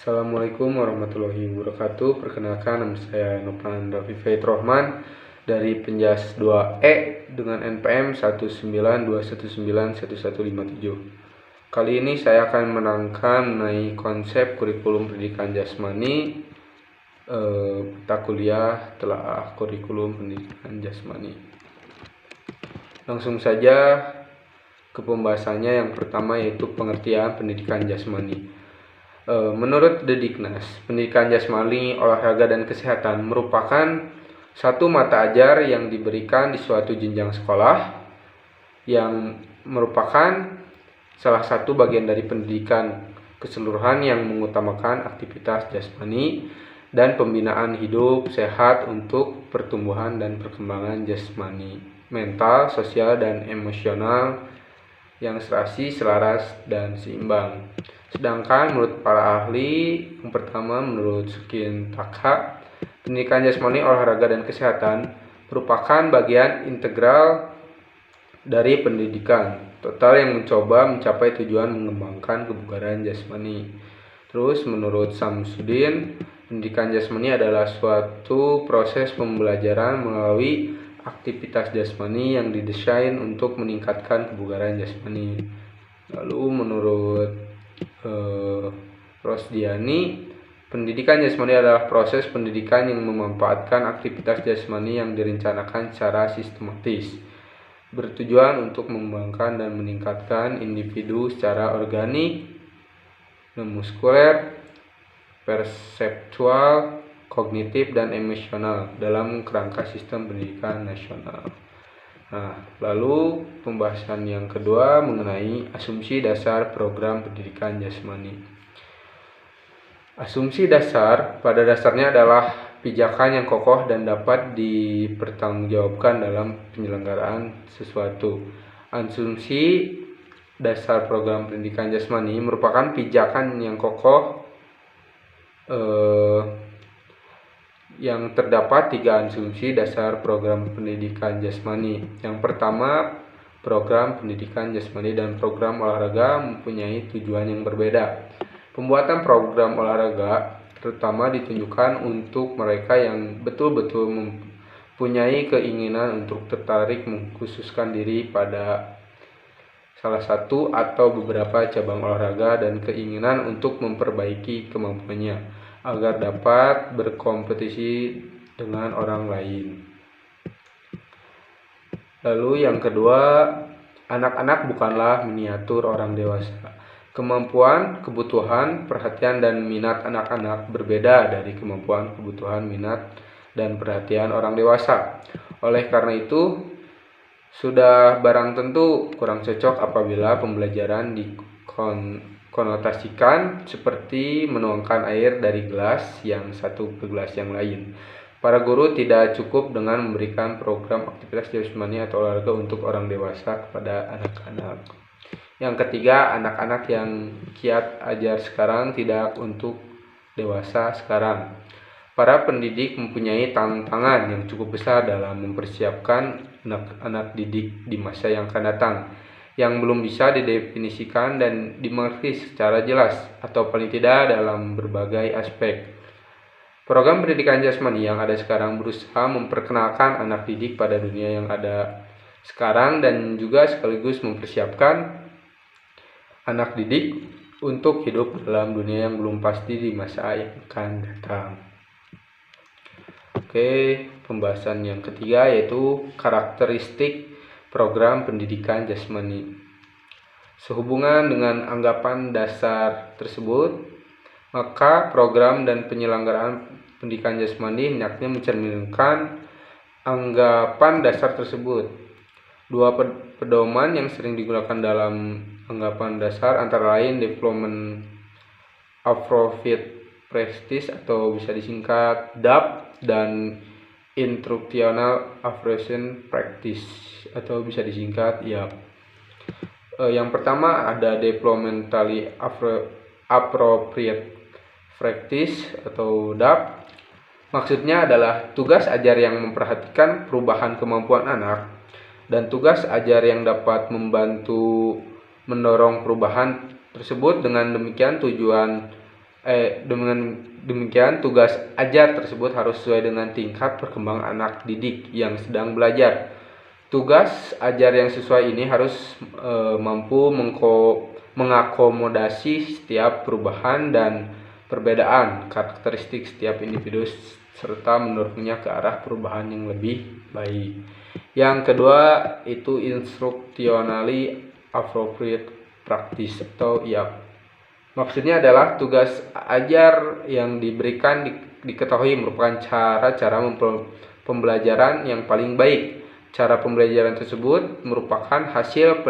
Assalamualaikum warahmatullahi wabarakatuh. Perkenalkan, nama saya Noplan Raffi Faid Rohman dari Penjas 2E dengan NPM 192191157. Kali ini saya akan menerangkan mengenai konsep kurikulum pendidikan jasmani mata kuliah telah kurikulum pendidikan jasmani. Langsung saja ke pembahasannya. Yang pertama yaitu pengertian pendidikan jasmani. Menurut Dediknas, pendidikan jasmani, olahraga, dan kesehatan merupakan satu mata ajar yang diberikan di suatu jenjang sekolah yang merupakan salah satu bagian dari pendidikan keseluruhan yang mengutamakan aktivitas jasmani dan pembinaan hidup sehat untuk pertumbuhan dan perkembangan jasmani, mental, sosial, dan emosional yang serasi, selaras, dan seimbang. Sedangkan menurut para ahli, yang pertama menurut Sukin Takha, pendidikan jasmani, olahraga, dan kesehatan merupakan bagian integral dari pendidikan total yang mencoba mencapai tujuan mengembangkan kebugaran jasmani. Terus menurut Samsudin, pendidikan jasmani adalah suatu proses pembelajaran melalui aktivitas jasmani yang didesain untuk meningkatkan kebugaran jasmani. Lalu menurut Rosdiani, pendidikan jasmani adalah proses pendidikan yang memanfaatkan aktivitas jasmani yang direncanakan secara sistematis, bertujuan untuk mengembangkan dan meningkatkan individu secara organik, muskuler, perseptual, kognitif, dan emosional dalam kerangka sistem pendidikan nasional. Lalu pembahasan yang kedua mengenai asumsi dasar program pendidikan jasmani. Asumsi dasar pada dasarnya adalah pijakan yang kokoh dan dapat dipertanggungjawabkan dalam penyelenggaraan sesuatu. Asumsi dasar program pendidikan jasmani merupakan pijakan yang kokoh yang terdapat 3 asumsi dasar program pendidikan jasmani. Yang pertama, program pendidikan jasmani dan program olahraga mempunyai tujuan yang berbeda. Pembuatan program olahraga terutama ditunjukkan untuk mereka yang betul-betul mempunyai keinginan untuk tertarik mengkhususkan diri pada salah satu atau beberapa cabang olahraga dan keinginan untuk memperbaiki kemampuannya agar dapat berkompetisi dengan orang lain. Lalu yang kedua, anak-anak bukanlah miniatur orang dewasa. Kemampuan, kebutuhan, perhatian, dan minat anak-anak berbeda dari kemampuan, kebutuhan, minat, dan perhatian orang dewasa. Oleh karena itu, sudah barang tentu kurang cocok apabila pembelajaran konotasikan seperti menuangkan air dari gelas yang satu ke gelas yang lain. Para guru tidak cukup dengan memberikan program aktivitas jasmani atau olahraga untuk orang dewasa kepada anak-anak. Yang ketiga, anak-anak yang kiat ajar sekarang tidak untuk dewasa sekarang. Para pendidik mempunyai tantangan yang cukup besar dalam mempersiapkan anak-anak didik di masa yang akan datang, yang belum bisa didefinisikan dan dimengerti secara jelas, atau paling tidak dalam berbagai aspek. Program pendidikan jasmani yang ada sekarang berusaha memperkenalkan anak didik pada dunia yang ada sekarang dan juga sekaligus mempersiapkan anak didik untuk hidup dalam dunia yang belum pasti di masa yang akan datang. Pembahasan yang ketiga yaitu karakteristik program pendidikan jasmani. Sehubungan dengan anggapan dasar tersebut, maka program dan penyelenggaraan pendidikan jasmani hendaknya mencerminkan anggapan dasar tersebut. 2 pedoman yang sering digunakan dalam anggapan dasar antara lain Development Appropriate Practice atau bisa disingkat DAP dan Instructional Application Practice atau bisa disingkat IAP. Yang pertama ada Developmentally Appropriate Practice atau DAP. Maksudnya adalah tugas ajar yang memperhatikan perubahan kemampuan anak dan tugas ajar yang dapat membantu mendorong perubahan tersebut. Dengan demikian tujuan Dengan demikian, tugas ajar tersebut harus sesuai dengan tingkat perkembangan anak didik yang sedang belajar. Tugas ajar yang sesuai ini harus mampu mengakomodasi setiap perubahan dan perbedaan karakteristik setiap individu serta mendorongnya ke arah perubahan yang lebih baik. Yang kedua itu instructionally appropriate practice atau IAP. Maksudnya adalah tugas ajar yang diberikan diketahui merupakan cara-cara pembelajaran yang paling baik. Cara pembelajaran tersebut merupakan hasil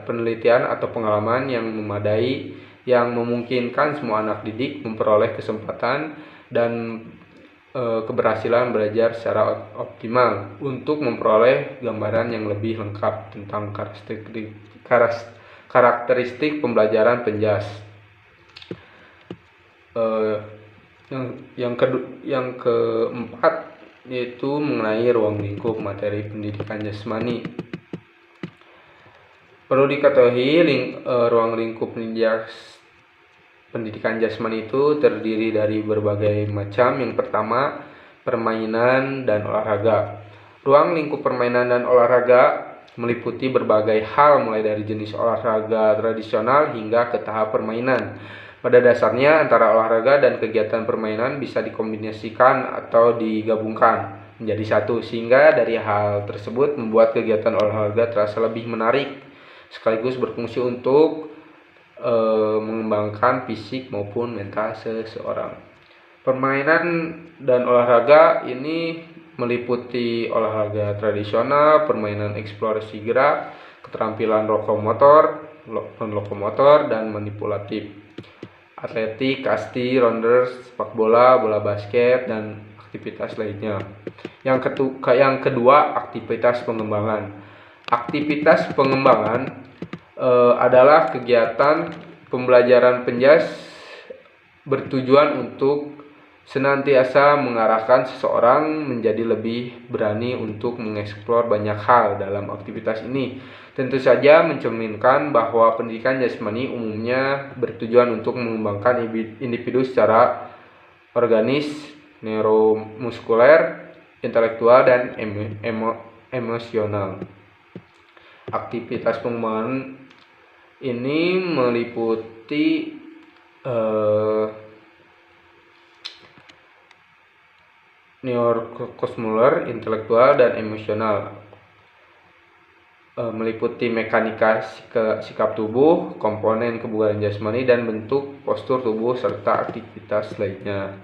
penelitian atau pengalaman yang memadai yang memungkinkan semua anak didik memperoleh kesempatan dan keberhasilan belajar secara optimal untuk memperoleh gambaran yang lebih lengkap tentang karakteristik pembelajaran penjas. Yang keempat yaitu mengenai ruang lingkup materi pendidikan jasmani. Perlu diketahui ruang lingkup pendidikan jasmani itu terdiri dari berbagai macam. Yang pertama, permainan dan olahraga. Ruang lingkup permainan dan olahraga meliputi berbagai hal mulai dari jenis olahraga tradisional hingga ke tahap permainan. Pada dasarnya antara olahraga dan kegiatan permainan bisa dikombinasikan atau digabungkan menjadi satu, sehingga dari hal tersebut membuat kegiatan olahraga terasa lebih menarik sekaligus berfungsi untuk mengembangkan fisik maupun mental seseorang. Permainan dan olahraga ini meliputi olahraga tradisional, permainan eksplorasi gerak, keterampilan lokomotor, non-lokomotor, dan manipulatif, atletik, kasti, rounders, sepak bola, bola basket, dan aktivitas lainnya. Yang kedua, aktivitas pengembangan. Aktivitas pengembangan adalah kegiatan pembelajaran penjas bertujuan untuk senantiasa mengarahkan seseorang menjadi lebih berani untuk mengeksplor banyak hal dalam aktivitas ini. Tentu saja mencerminkan bahwa pendidikan jasmani umumnya bertujuan untuk mengembangkan individu secara organis, neuromuskuler, intelektual, dan emosional. Aktivitas pengembangan ini meliputi neurokosmolar, intelektual, dan emosional, meliputi mekanika sikap tubuh, komponen kebugaran jasmani, dan bentuk postur tubuh serta aktivitas lainnya.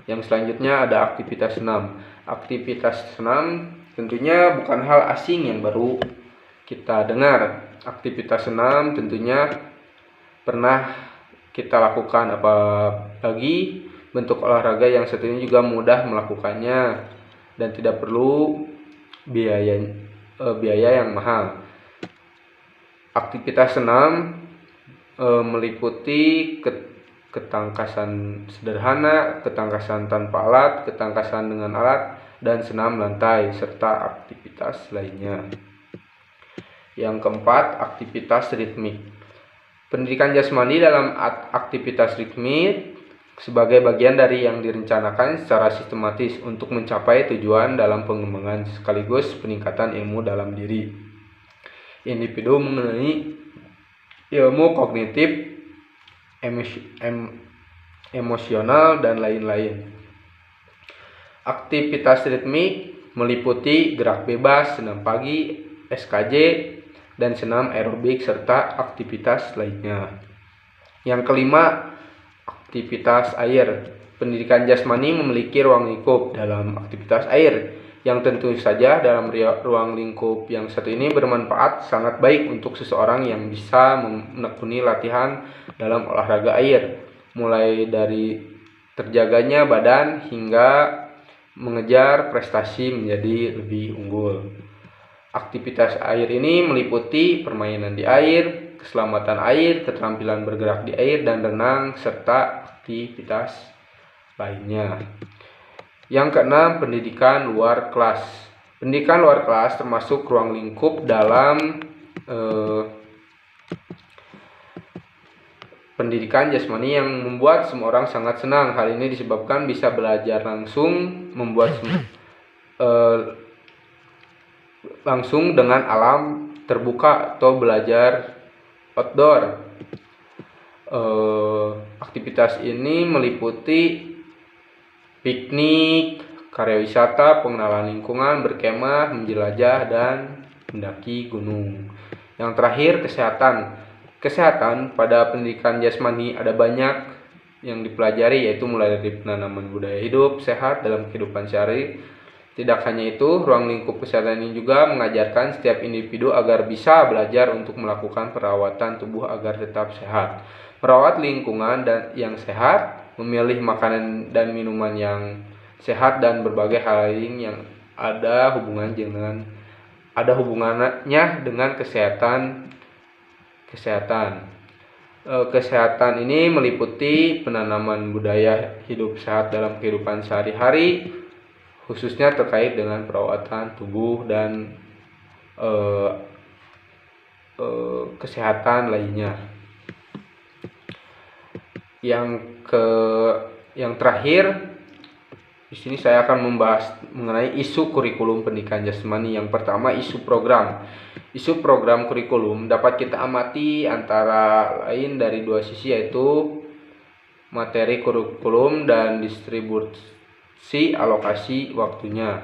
Yang selanjutnya ada aktivitas senam. Aktivitas senam tentunya bukan hal asing yang baru kita dengar. Aktivitas senam tentunya pernah kita lakukan, apalagi bentuk olahraga yang satu ini juga mudah melakukannya dan tidak perlu biaya yang mahal. Aktivitas senam meliputi ketangkasan sederhana, ketangkasan tanpa alat, ketangkasan dengan alat, dan senam lantai, serta aktivitas lainnya. Yang keempat, aktivitas ritmik. Pendidikan jasmani dalam aktivitas ritmik sebagai bagian dari yang direncanakan secara sistematis untuk mencapai tujuan dalam pengembangan sekaligus peningkatan ilmu dalam diri individu mengenai ilmu kognitif, emosional, dan lain-lain. Aktivitas ritmik meliputi gerak bebas, senam pagi, SKJ, dan senam aerobik serta aktivitas lainnya. Yang kelima, aktivitas air. Pendidikan jasmani memiliki ruang lingkup dalam aktivitas air yang tentu saja dalam ruang lingkup yang satu ini bermanfaat sangat baik untuk seseorang yang bisa menekuni latihan dalam olahraga air, mulai dari terjaganya badan hingga mengejar prestasi menjadi lebih unggul. Aktivitas air ini meliputi permainan di air, keselamatan air, keterampilan bergerak di air dan renang, serta aktivitas lainnya. Yang keenam, pendidikan luar kelas. Pendidikan luar kelas termasuk ruang lingkup dalam pendidikan jasmani yang membuat semua orang sangat senang. Hal ini disebabkan bisa belajar langsung dengan alam terbuka atau belajar outdoor. Aktivitas ini meliputi piknik, karya wisata, pengenalan lingkungan, berkemah, menjelajah, dan mendaki gunung. Yang terakhir, kesehatan. Kesehatan pada pendidikan jasmani ada banyak yang dipelajari, yaitu mulai dari penanaman budaya hidup sehat dalam kehidupan sehari. Tidak hanya itu, ruang lingkup kesehatan ini juga mengajarkan setiap individu agar bisa belajar untuk melakukan perawatan tubuh agar tetap sehat, merawat lingkungan yang sehat, memilih makanan dan minuman yang sehat, dan berbagai hal lain yang ada hubungannya dengan kesehatan. Kesehatan ini meliputi penanaman budaya hidup sehat dalam kehidupan sehari-hari, khususnya terkait dengan perawatan tubuh dan kesehatan lainnya. Yang terakhir, di sini saya akan membahas mengenai isu kurikulum pendidikan jasmani. Yang pertama, isu program. Isu program kurikulum dapat kita amati antara lain dari dua sisi, yaitu materi kurikulum dan distribusi alokasi waktunya.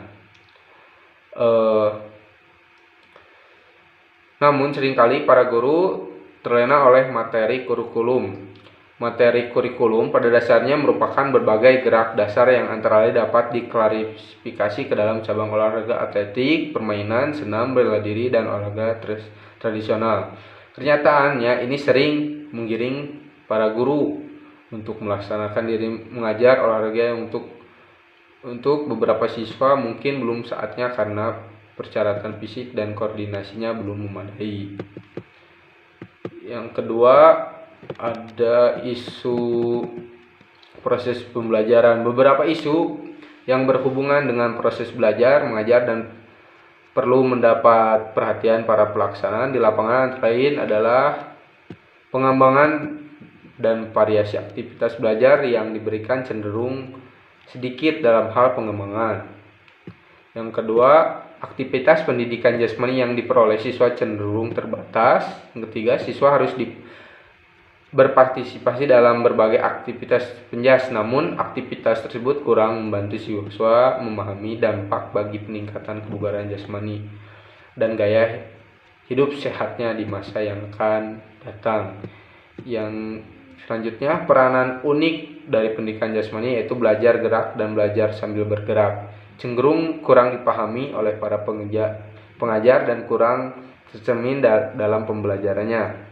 Namun seringkali para guru terlena oleh materi kurikulum. Materi kurikulum pada dasarnya merupakan berbagai gerak dasar yang antara lain dapat diklasifikasi ke dalam cabang olahraga atletik, permainan, senam, bela diri, dan olahraga tradisional. Kenyataannya ini sering menggiring para guru untuk melaksanakan diri mengajar olahraga yang untuk beberapa siswa mungkin belum saatnya karena persyaratan fisik dan koordinasinya belum memadai. Yang kedua, ada isu proses pembelajaran. Beberapa isu yang berhubungan dengan proses belajar, mengajar, dan perlu mendapat perhatian para pelaksana di lapangan antara lain adalah pengembangan dan variasi aktivitas belajar yang diberikan cenderung sedikit dalam hal pengembangan. Yang kedua, aktivitas pendidikan jasmani yang diperoleh siswa cenderung terbatas. Yang ketiga, siswa harus berpartisipasi dalam berbagai aktivitas penjas, namun aktivitas tersebut kurang membantu siswa memahami dampak bagi peningkatan kebugaran jasmani dan gaya hidup sehatnya di masa yang akan datang. Yang selanjutnya, peranan unik dari pendidikan jasmani yaitu belajar gerak dan belajar sambil bergerak cenderung kurang dipahami oleh para pengajar dan kurang tercermin dalam pembelajarannya.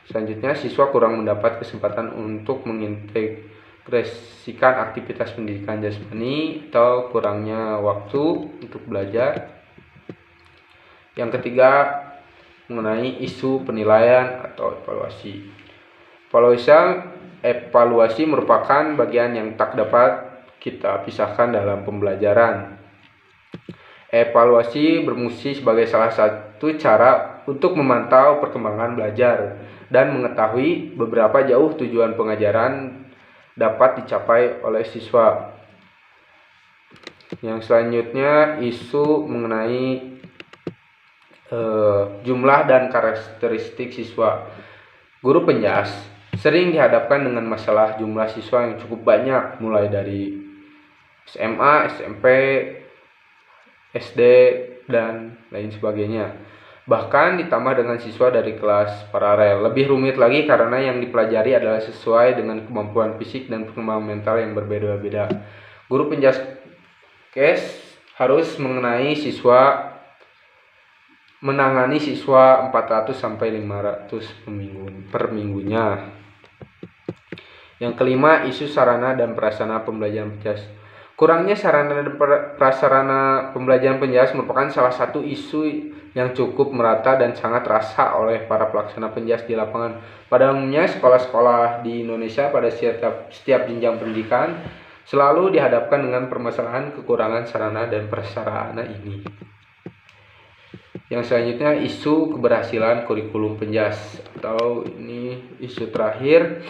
Selanjutnya, siswa kurang mendapat kesempatan untuk mengintegrasikan aktivitas pendidikan jasmani atau kurangnya waktu untuk belajar. Yang ketiga, mengenai isu penilaian atau evaluasi. Evaluasi merupakan bagian yang tak dapat kita pisahkan dalam pembelajaran. Evaluasi berfungsi sebagai salah satu cara untuk memantau perkembangan belajar dan mengetahui beberapa jauh tujuan pengajaran dapat dicapai oleh siswa. Yang selanjutnya, isu mengenai jumlah dan karakteristik siswa. Guru penjas sering dihadapkan dengan masalah jumlah siswa yang cukup banyak, mulai dari SMA, SMP, SD, dan lain sebagainya. Bahkan ditambah dengan siswa dari kelas paralel. Lebih rumit lagi karena yang dipelajari adalah sesuai dengan kemampuan fisik dan perkembangan mental yang berbeda-beda. Guru penjas harus menangani siswa 400 sampai 500 per minggunya. Yang kelima, isu sarana dan prasarana pembelajaran penjas. Kurangnya sarana dan prasarana pembelajaran penjas merupakan salah satu isu yang cukup merata dan sangat terasa oleh para pelaksana penjas di lapangan. Pada umumnya, sekolah-sekolah di Indonesia pada setiap jenjang pendidikan selalu dihadapkan dengan permasalahan kekurangan sarana dan prasarana ini. Yang selanjutnya isu keberhasilan kurikulum penjas, atau ini isu terakhir.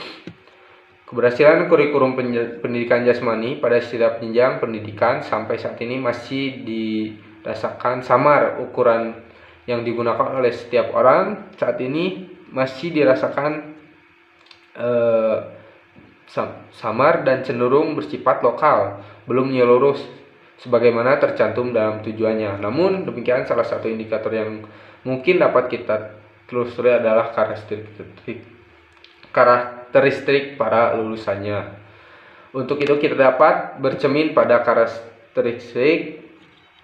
Keberhasilan kurikulum pendidikan jasmani pada setiap jenjang pendidikan sampai saat ini masih dirasakan samar. Ukuran yang digunakan oleh setiap orang saat ini masih dirasakan samar dan cenderung bersifat lokal, belum menyeluruh sebagaimana tercantum dalam tujuannya. Namun demikian, salah satu indikator yang mungkin dapat kita telusuri adalah karakteristik para lulusannya. Untuk itu kita dapat bercermin pada karakteristik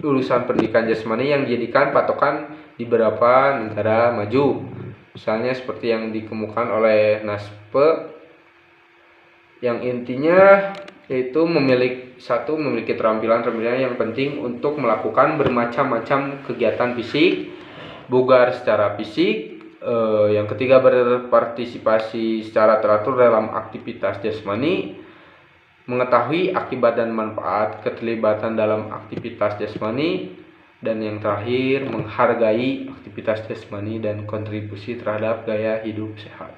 lulusan pendidikan jasmani yang dijadikan patokan di beberapa negara maju. Misalnya seperti yang dikemukakan oleh NASPE, yang intinya yaitu memiliki keterampilan yang penting untuk melakukan bermacam-macam kegiatan fisik, bugar secara fisik. Yang ketiga, berpartisipasi secara teratur dalam aktivitas jasmani, mengetahui akibat dan manfaat keterlibatan dalam aktivitas jasmani, dan yang terakhir, menghargai aktivitas jasmani dan kontribusi terhadap gaya hidup sehat.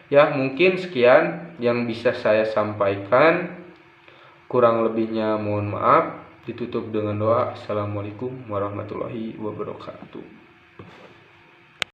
Ya, mungkin sekian yang bisa saya sampaikan. Kurang lebihnya mohon maaf. Ditutup dengan doa. Assalamualaikum warahmatullahi wabarakatuh.